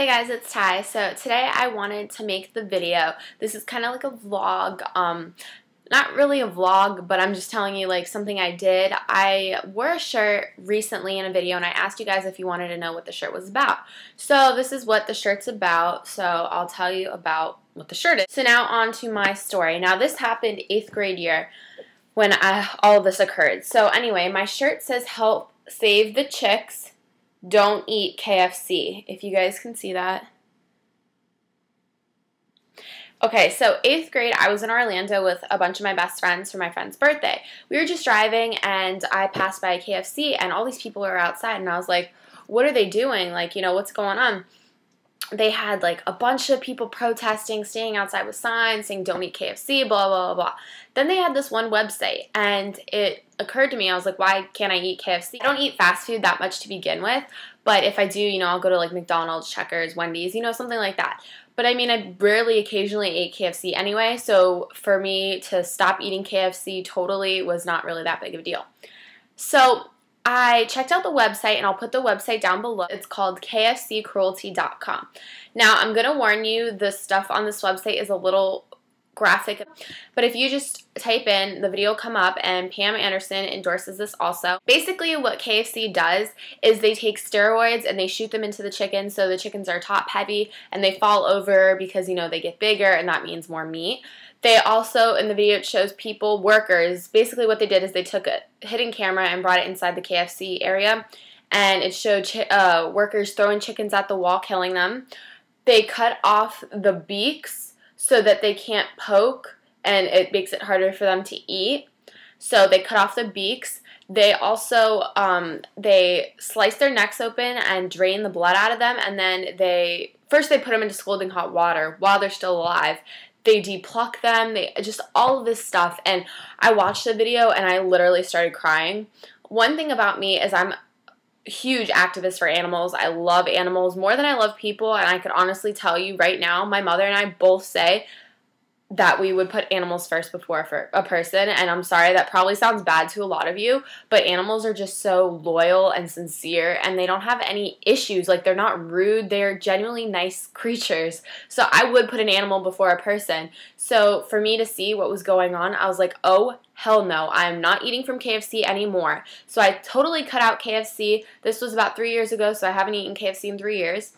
Hey guys, it's Ty. So today I wanted to make the video. This is kind of like a vlog, not really a vlog, but I'm just telling you like something I did. I wore a shirt recently in a video and I asked you guys if you wanted to know what the shirt was about. So this is what the shirt's about, so I'll tell you about what the shirt is. So now on to my story. Now this happened 8th grade year when all of this occurred. So anyway, my shirt says help save the chicks. Don't eat KFC, if you guys can see that. Okay, so 8th grade, I was in Orlando with a bunch of my best friends for my friend's birthday. We were just driving, and I passed by a KFC, and all these people were outside, and I was like, what are they doing? Like, you know, what's going on? They had, like, a bunch of people protesting, standing outside with signs, saying, don't eat KFC, blah, blah, blah, blah. Then they had this one website, and it occurred to me, I was like, why can't I eat KFC? I don't eat fast food that much to begin with, but if I do, you know, I'll go to, like, McDonald's, Checkers, Wendy's, you know, something like that. But, I mean, I rarely occasionally ate KFC anyway, so for me to stop eating KFC totally was not really that big of a deal. So I checked out the website, and I'll put the website down below. It's called kfccruelty.com. Now, I'm going to warn you, the stuff on this website is a little graphic, but if you just type in, the video will come up, and Pam Anderson endorses this also. Basically, what KFC does is they take steroids and they shoot them into the chickens, so the chickens are top heavy, and they fall over because, you know, they get bigger, and that means more meat. They also, in the video, it shows people, workers, basically what they did is they took a hidden camera and brought it inside the KFC area, and it showed workers throwing chickens at the wall, killing them. They cut off the beaks so that they can't poke, and it makes it harder for them to eat. So they cut off the beaks. They also, they slice their necks open and drain the blood out of them, and then first they put them into scalding hot water while they're still alive. They depluck them, just all of this stuff, and I watched the video and I literally started crying. One thing about me is I'm a huge activist for animals. I love animals more than I love people, and I could honestly tell you right now, my mother and I both say that we would put animals first before a person, and I'm sorry, that probably sounds bad to a lot of you, but animals are just so loyal and sincere, and they don't have any issues. Like, they're not rude, they're genuinely nice creatures, so I would put an animal before a person. So for me to see what was going on, I was like, oh, hell no, I'm not eating from KFC anymore. So I totally cut out KFC. This was about 3 years ago, so I haven't eaten KFC in 3 years.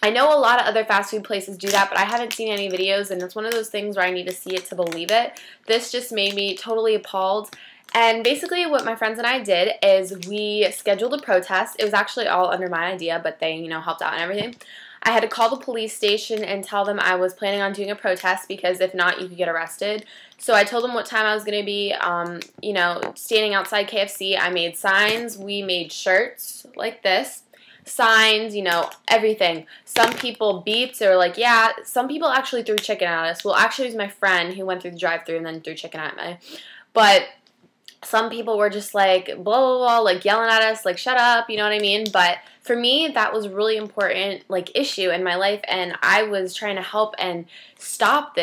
I know a lot of other fast food places do that, but I haven't seen any videos, and it's one of those things where I need to see it to believe it. This just made me totally appalled. And basically what my friends and I did is we scheduled a protest. It was actually all under my idea, but they, you know, helped out and everything. I had to call the police station and tell them I was planning on doing a protest because if not, you could get arrested. So I told them what time I was going to be, you know, standing outside KFC. I made signs. We made shirts like this. Signs, you know, everything. Some people beeped or like, yeah, some people actually threw chicken at us. Well, actually, it was my friend who went through the drive-thru and then threw chicken at me. But some people were just like, blah, blah, blah, like yelling at us, like, shut up, you know what I mean? But for me, that was a really important, like, issue in my life, and I was trying to help and stop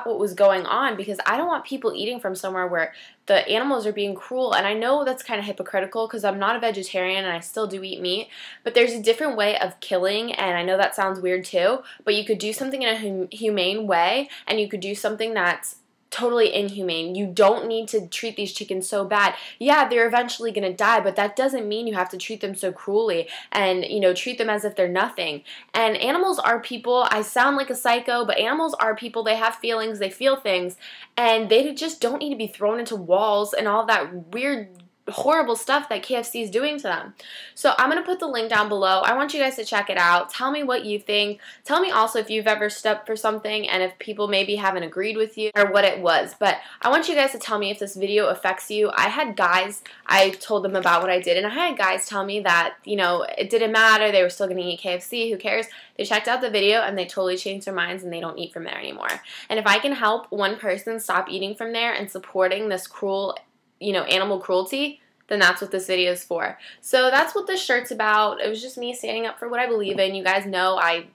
what was going on, because I don't want people eating from somewhere where the animals are being cruel. And I know that's kind of hypocritical because I'm not a vegetarian and I still do eat meat, but there's a different way of killing, and I know that sounds weird too, but you could do something in a humane way, and you could do something that's totally inhumane. You don't need to treat these chickens so bad. Yeah, they're eventually going to die, but that doesn't mean you have to treat them so cruelly and, you know, treat them as if they're nothing. And animals are people. I sound like a psycho, but animals are people. They have feelings, they feel things, and they just don't need to be thrown into walls and all that weird, horrible stuff that KFC is doing to them. So I'm going to put the link down below. I want you guys to check it out. Tell me what you think. Tell me also if you've ever stepped for something and if people maybe haven't agreed with you or what it was. But I want you guys to tell me if this video affects you. I had guys, I told them about what I did, and I had guys tell me that, you know, it didn't matter. They were still going to eat KFC. Who cares? They checked out the video and they totally changed their minds and they don't eat from there anymore. And if I can help one person stop eating from there and supporting this cruel, you know, animal cruelty, then that's what this video is for. So that's what this shirt's about. It was just me standing up for what I believe in. You guys know I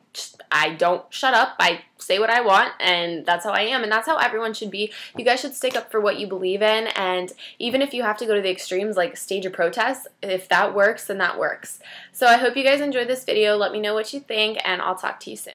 I don't shut up. I say what I want, and that's how I am, and that's how everyone should be. You guys should stick up for what you believe in, and even if you have to go to the extremes, like stage a protest, if that works, then that works. So I hope you guys enjoyed this video. Let me know what you think, and I'll talk to you soon.